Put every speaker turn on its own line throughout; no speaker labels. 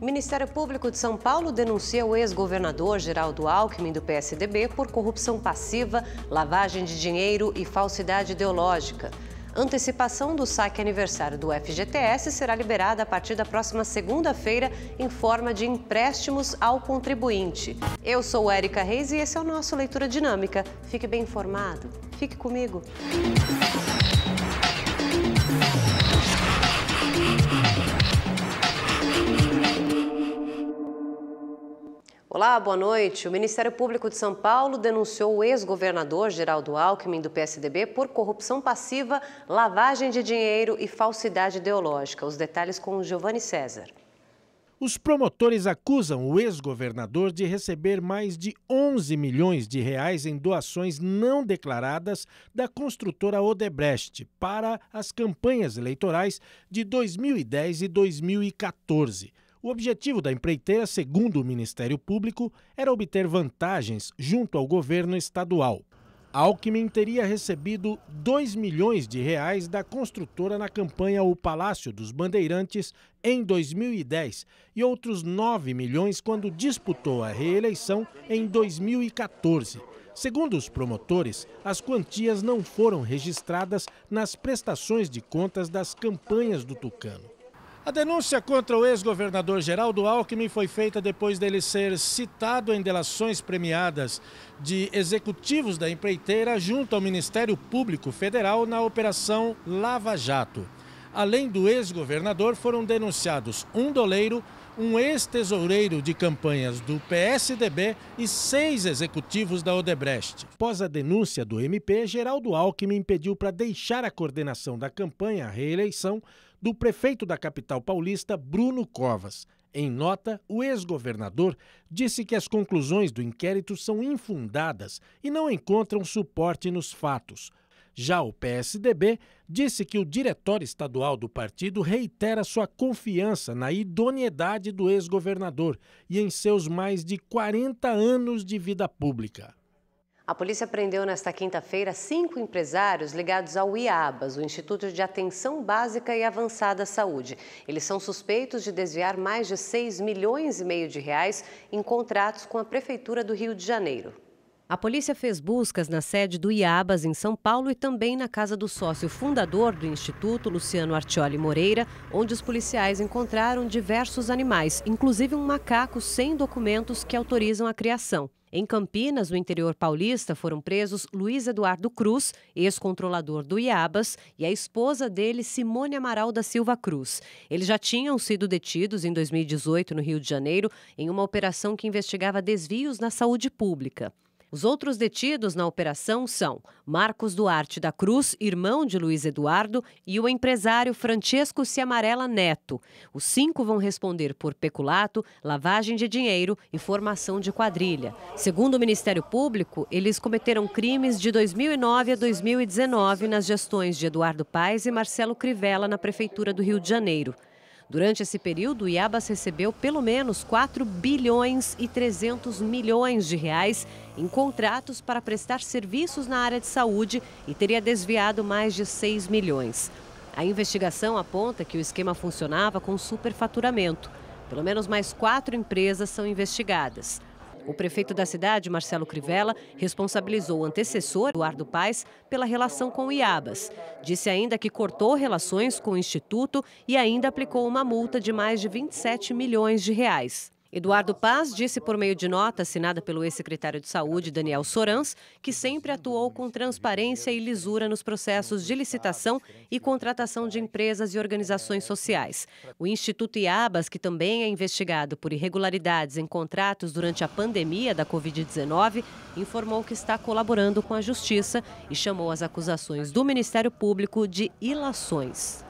O Ministério Público de São Paulo denuncia o ex-governador Geraldo Alckmin, do PSDB, por corrupção passiva, lavagem de dinheiro e falsidade ideológica. Antecipação do saque aniversário do FGTS será liberada a partir da próxima segunda-feira em forma de empréstimos ao contribuinte. Eu sou Érica Reis e esse é o nosso Leitura Dinâmica. Fique bem informado. Fique comigo. Olá, boa noite. O Ministério Público de São Paulo denunciou o ex-governador Geraldo Alckmin, do PSDB, por corrupção passiva, lavagem de dinheiro e falsidade ideológica. Os detalhes com o Giovanni César.
Os promotores acusam o ex-governador de receber mais de 11 milhões de reais em doações não declaradas da construtora Odebrecht para as campanhas eleitorais de 2010 e 2014. O objetivo da empreiteira, segundo o Ministério Público, era obter vantagens junto ao governo estadual. Alckmin teria recebido 2 milhões de reais da construtora na campanha O Palácio dos Bandeirantes em 2010 e outros 9 milhões quando disputou a reeleição em 2014. Segundo os promotores, as quantias não foram registradas nas prestações de contas das campanhas do tucano. A denúncia contra o ex-governador Geraldo Alckmin foi feita depois dele ser citado em delações premiadas de executivos da empreiteira junto ao Ministério Público Federal na Operação Lava Jato. Além do ex-governador, foram denunciados um doleiro, um ex-tesoureiro de campanhas do PSDB e 6 executivos da Odebrecht. Após a denúncia do MP, Geraldo Alckmin pediu para deixar a coordenação da campanha à reeleição do prefeito da capital paulista, Bruno Covas. Em nota, o ex-governador disse que as conclusões do inquérito são infundadas e não encontram suporte nos fatos. Já o PSDB disse que o diretório estadual do partido reitera sua confiança na idoneidade do ex-governador e em seus mais de 40 anos de vida pública.
A polícia prendeu nesta quinta-feira 5 empresários ligados ao IABAS, o Instituto de Atenção Básica e Avançada à Saúde. Eles são suspeitos de desviar mais de 6,5 milhões de reais em contratos com a Prefeitura do Rio de Janeiro. A polícia fez buscas na sede do IABAS em São Paulo e também na casa do sócio fundador do Instituto, Luciano Artioli Moreira, onde os policiais encontraram diversos animais, inclusive um macaco sem documentos que autorizam a criação. Em Campinas, no interior paulista, foram presos Luiz Eduardo Cruz, ex-controlador do IABAS, e a esposa dele, Simone Amaral da Silva Cruz. Eles já tinham sido detidos em 2018 no Rio de Janeiro em uma operação que investigava desvios na saúde pública. Os outros detidos na operação são Marcos Duarte da Cruz, irmão de Luiz Eduardo, e o empresário Francesco Ciamarella Neto. Os 5 vão responder por peculato, lavagem de dinheiro e formação de quadrilha. Segundo o Ministério Público, eles cometeram crimes de 2009 a 2019 nas gestões de Eduardo Paes e Marcelo Crivella na Prefeitura do Rio de Janeiro. Durante esse período, o IABAS recebeu pelo menos 4 bilhões e 300 milhões de reais em contratos para prestar serviços na área de saúde e teria desviado mais de 6 milhões. A investigação aponta que o esquema funcionava com superfaturamento. Pelo menos mais 4 empresas são investigadas. O prefeito da cidade, Marcelo Crivella, responsabilizou o antecessor, Eduardo Paes, pela relação com o IABAS. Disse ainda que cortou relações com o Instituto e ainda aplicou uma multa de mais de 27 milhões de reais. Eduardo Paes disse por meio de nota assinada pelo ex-secretário de Saúde, Daniel Sorans, que sempre atuou com transparência e lisura nos processos de licitação e contratação de empresas e organizações sociais. O Instituto IABAS, que também é investigado por irregularidades em contratos durante a pandemia da Covid-19, informou que está colaborando com a Justiça e chamou as acusações do Ministério Público de ilações.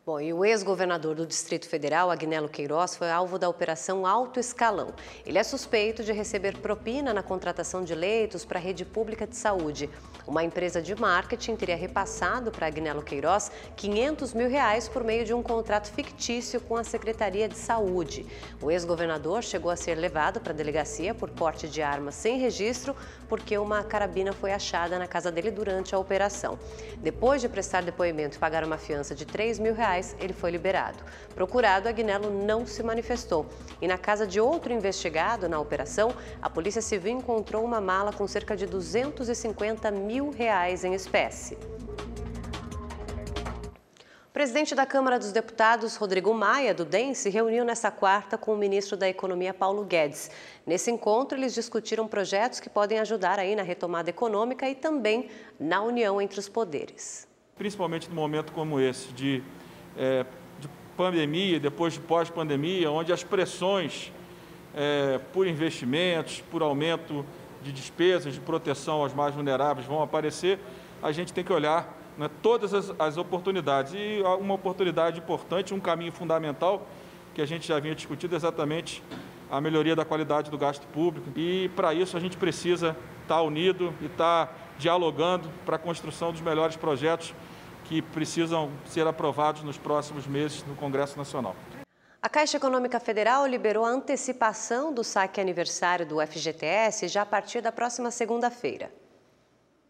Bom, e o ex-governador do Distrito Federal, Agnello Queiroz, foi alvo da Operação Alto Escalão. Ele é suspeito de receber propina na contratação de leitos para a rede pública de saúde. Uma empresa de marketing teria repassado para Agnello Queiroz R$500 mil por meio de um contrato fictício com a Secretaria de Saúde. O ex-governador chegou a ser levado para a delegacia por porte de arma sem registro, porque uma carabina foi achada na casa dele durante a operação. Depois de prestar depoimento e pagar uma fiança de R$3 mil, reais, ele foi liberado. Procurado, Agnello não se manifestou. E na casa de outro investigado na operação, a Polícia Civil encontrou uma mala com cerca de R$250 mil em espécie. O presidente da Câmara dos Deputados, Rodrigo Maia, do DEM, se reuniu nesta quarta com o ministro da Economia, Paulo Guedes. Nesse encontro, eles discutiram projetos que podem ajudar aí na retomada econômica e também na união entre os poderes.
Principalmente num momento como esse, de pandemia, depois de pós-pandemia, onde as pressões por investimentos, por aumento de despesas, de proteção aos mais vulneráveis vão aparecer, a gente tem que olhar todas as oportunidades. E uma oportunidade importante, um caminho fundamental que a gente já vinha discutindo, exatamente a melhoria da qualidade do gasto público. E para isso a gente precisa estar unido e estar dialogando para a construção dos melhores projetos que precisam ser aprovados nos próximos meses no Congresso Nacional.
A Caixa Econômica Federal liberou a antecipação do saque aniversário do FGTS já a partir da próxima segunda-feira.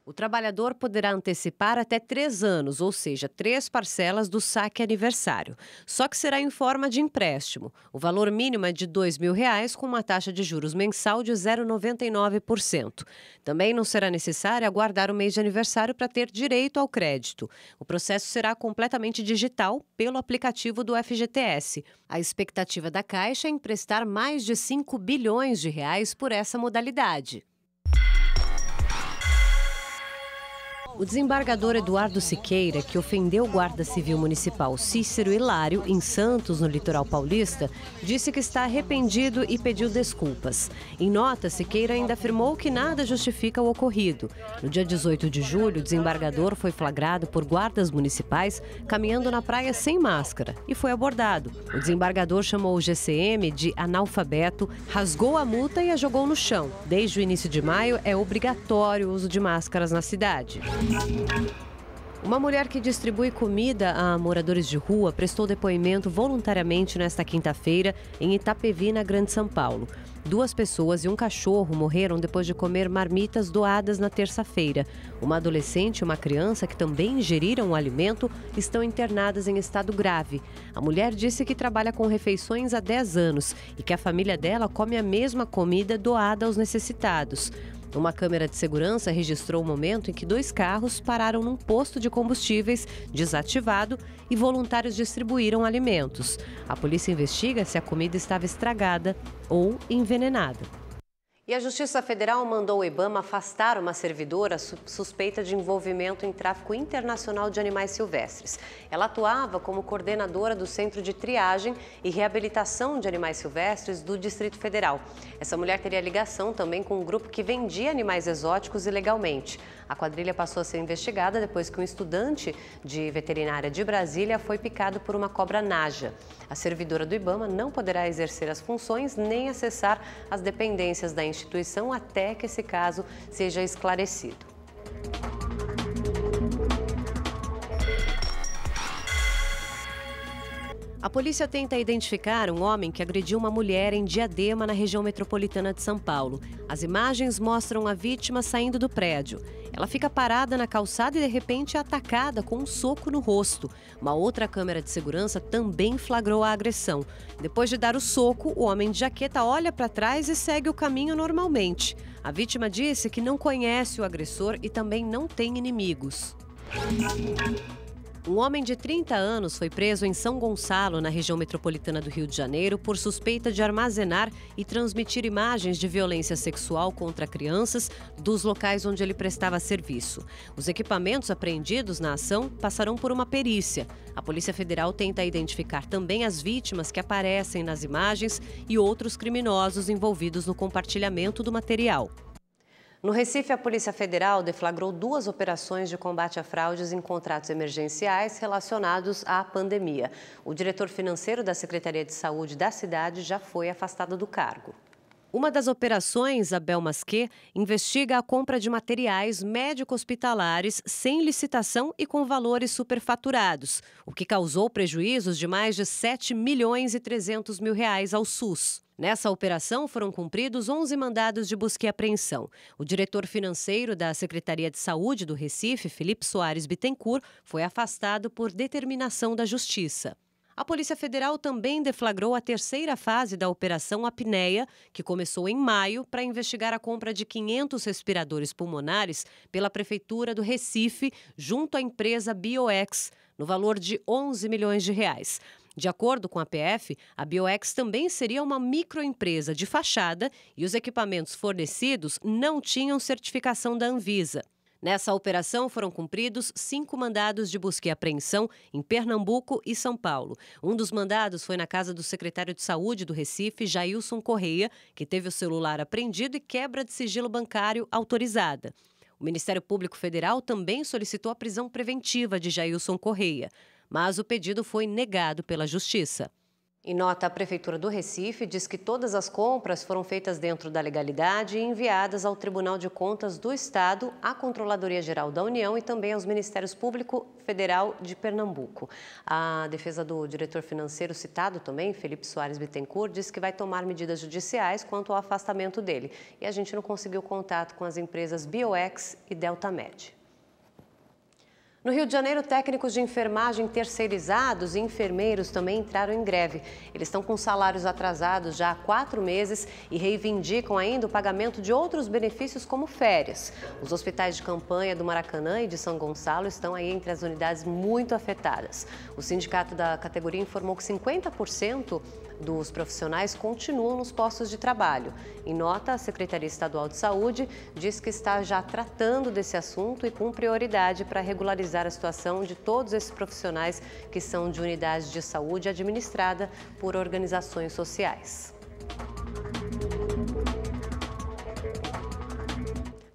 O trabalhador poderá antecipar até 3 anos, ou seja, 3 parcelas do saque aniversário. Só que será em forma de empréstimo. O valor mínimo é de R$ 2.000, com uma taxa de juros mensal de 0,99%. Também não será necessário aguardar o mês de aniversário para ter direito ao crédito. O processo será completamente digital pelo aplicativo do FGTS. A expectativa da Caixa é emprestar mais de R$ 5 bilhões por essa modalidade. O desembargador Eduardo Siqueira, que ofendeu o guarda civil municipal Cícero Hilário, em Santos, no litoral paulista, disse que está arrependido e pediu desculpas. Em nota, Siqueira ainda afirmou que nada justifica o ocorrido. No dia 18 de julho, o desembargador foi flagrado por guardas municipais caminhando na praia sem máscara e foi abordado. O desembargador chamou o GCM de analfabeto, rasgou a multa e a jogou no chão. Desde o início de maio, é obrigatório o uso de máscaras na cidade. Uma mulher que distribui comida a moradores de rua prestou depoimento voluntariamente nesta quinta-feira em Itapevi, na Grande São Paulo. 2 pessoas e um cachorro morreram depois de comer marmitas doadas na terça-feira. Uma adolescente e uma criança que também ingeriram o alimento estão internadas em estado grave. A mulher disse que trabalha com refeições há 10 anos e que a família dela come a mesma comida doada aos necessitados. Uma câmera de segurança registrou o momento em que 2 carros pararam num posto de combustíveis desativado e voluntários distribuíram alimentos. A polícia investiga se a comida estava estragada ou envenenada. E a Justiça Federal mandou o IBAMA afastar uma servidora suspeita de envolvimento em tráfico internacional de animais silvestres. Ela atuava como coordenadora do Centro de Triagem e Reabilitação de Animais Silvestres do Distrito Federal. Essa mulher teria ligação também com um grupo que vendia animais exóticos ilegalmente. A quadrilha passou a ser investigada depois que um estudante de veterinária de Brasília foi picado por uma cobra naja. A servidora do IBAMA não poderá exercer as funções nem acessar as dependências da instituição até que esse caso seja esclarecido. A polícia tenta identificar um homem que agrediu uma mulher em Diadema, na região metropolitana de São Paulo. As imagens mostram a vítima saindo do prédio. Ela fica parada na calçada e, de repente, é atacada com um soco no rosto. Uma outra câmera de segurança também flagrou a agressão. Depois de dar o soco, o homem de jaqueta olha para trás e segue o caminho normalmente. A vítima disse que não conhece o agressor e também não tem inimigos. Um homem de 30 anos foi preso em São Gonçalo, na região metropolitana do Rio de Janeiro, por suspeita de armazenar e transmitir imagens de violência sexual contra crianças dos locais onde ele prestava serviço. Os equipamentos apreendidos na ação passarão por uma perícia. A Polícia Federal tenta identificar também as vítimas que aparecem nas imagens e outros criminosos envolvidos no compartilhamento do material. No Recife, a Polícia Federal deflagrou 2 operações de combate a fraudes em contratos emergenciais relacionados à pandemia. O diretor financeiro da Secretaria de Saúde da cidade já foi afastado do cargo. Uma das operações, Abel Masquet, investiga a compra de materiais médico-hospitalares sem licitação e com valores superfaturados, o que causou prejuízos de mais de R$ 7,3 milhões ao SUS. Nessa operação foram cumpridos 11 mandados de busca e apreensão. O diretor financeiro da Secretaria de Saúde do Recife, Felipe Soares Bittencourt, foi afastado por determinação da Justiça. A Polícia Federal também deflagrou a terceira fase da Operação Apneia, que começou em maio, para investigar a compra de 500 respiradores pulmonares pela Prefeitura do Recife, junto à empresa Bioex, no valor de R$11 milhões. De acordo com a PF, a Bioex também seria uma microempresa de fachada e os equipamentos fornecidos não tinham certificação da Anvisa. Nessa operação foram cumpridos 5 mandados de busca e apreensão em Pernambuco e São Paulo. Um dos mandados foi na casa do secretário de Saúde do Recife, Jailson Correia, que teve o celular apreendido e quebra de sigilo bancário autorizada. O Ministério Público Federal também solicitou a prisão preventiva de Jailson Correia, mas o pedido foi negado pela Justiça. Em nota, a Prefeitura do Recife diz que todas as compras foram feitas dentro da legalidade e enviadas ao Tribunal de Contas do Estado, à Controladoria Geral da União e também aos Ministérios Público Federal de Pernambuco. A defesa do diretor financeiro citado também, Felipe Soares Bittencourt, diz que vai tomar medidas judiciais quanto ao afastamento dele. E a gente não conseguiu contato com as empresas Bioex e Deltamed. No Rio de Janeiro, técnicos de enfermagem terceirizados e enfermeiros também entraram em greve. Eles estão com salários atrasados já há 4 meses e reivindicam ainda o pagamento de outros benefícios como férias. Os hospitais de campanha do Maracanã e de São Gonçalo estão aí entre as unidades muito afetadas. O sindicato da categoria informou que 50% dos profissionais continuam nos postos de trabalho. Em nota, a Secretaria Estadual de Saúde diz que está já tratando desse assunto e com prioridade para regularizar a situação de todos esses profissionais que são de unidades de saúde administrada por organizações sociais.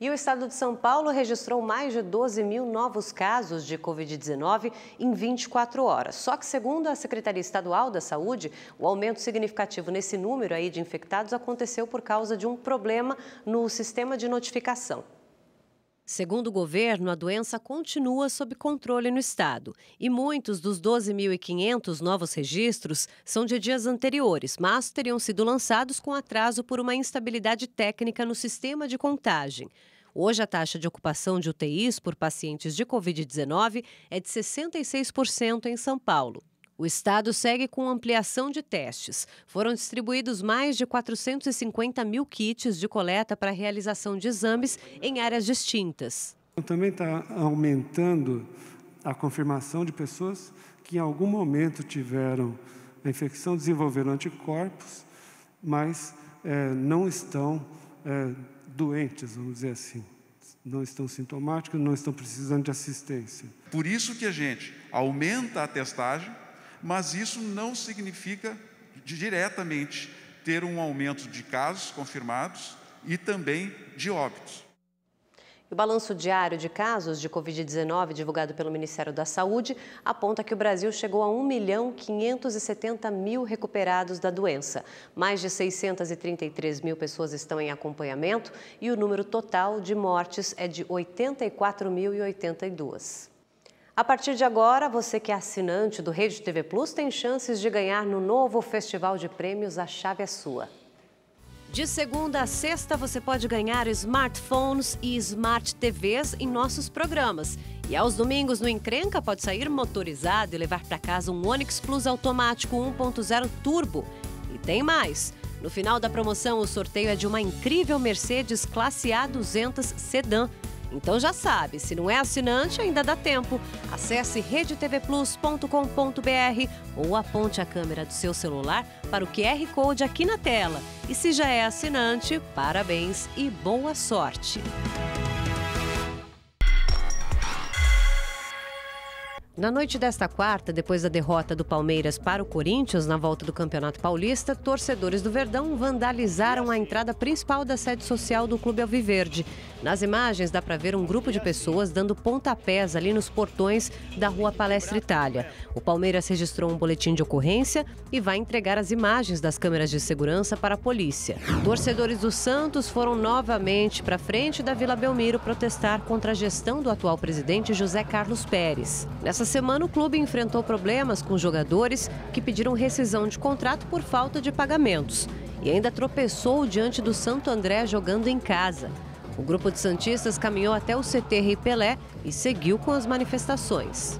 E o estado de São Paulo registrou mais de 12 mil novos casos de Covid-19 em 24 horas. Só que, segundo a Secretaria Estadual da Saúde, o aumento significativo nesse número aí de infectados aconteceu por causa de um problema no sistema de notificação. Segundo o governo, a doença continua sob controle no estado e muitos dos 12.500 novos registros são de dias anteriores, mas teriam sido lançados com atraso por uma instabilidade técnica no sistema de contagem. Hoje, a taxa de ocupação de UTIs por pacientes de Covid-19 é de 66% em São Paulo. O estado segue com ampliação de testes. Foram distribuídos mais de 450 mil kits de coleta para a realização de exames em áreas distintas.
Também está aumentando a confirmação de pessoas que em algum momento tiveram a infecção, desenvolveram anticorpos, mas não estão doentes, vamos dizer assim. Não estão sintomáticos, não estão precisando de assistência.
Por isso que a gente aumenta a testagem, mas isso não significa diretamente ter um aumento de casos confirmados e também de óbitos.
O balanço diário de casos de Covid-19 divulgado pelo Ministério da Saúde aponta que o Brasil chegou a 1.570.000 recuperados da doença. Mais de 633 mil pessoas estão em acompanhamento e o número total de mortes é de 84.082. A partir de agora, você que é assinante do Rede TV Plus tem chances de ganhar no novo Festival de Prêmios A Chave é Sua. De segunda a sexta, você pode ganhar smartphones e smart TVs em nossos programas. E aos domingos, no Encrenca, pode sair motorizado e levar para casa um Onix Plus automático 1.0 turbo. E tem mais! No final da promoção, o sorteio é de uma incrível Mercedes Classe A200 Sedã. Então já sabe, se não é assinante, ainda dá tempo. Acesse redetvplus.com.br ou aponte a câmera do seu celular para o QR Code aqui na tela. E se já é assinante, parabéns e boa sorte! Na noite desta quarta, depois da derrota do Palmeiras para o Corinthians na volta do Campeonato Paulista, torcedores do Verdão vandalizaram a entrada principal da sede social do Clube Alviverde. Nas imagens dá para ver um grupo de pessoas dando pontapés ali nos portões da Rua Palestra Itália. O Palmeiras registrou um boletim de ocorrência e vai entregar as imagens das câmeras de segurança para a polícia. Torcedores do Santos foram novamente para frente da Vila Belmiro protestar contra a gestão do atual presidente José Carlos Pérez. Nessa semana, o clube enfrentou problemas com jogadores que pediram rescisão de contrato por falta de pagamentos. e ainda tropeçou diante do Santo André jogando em casa. O grupo de santistas caminhou até o CT Rei Pelé e seguiu com as manifestações.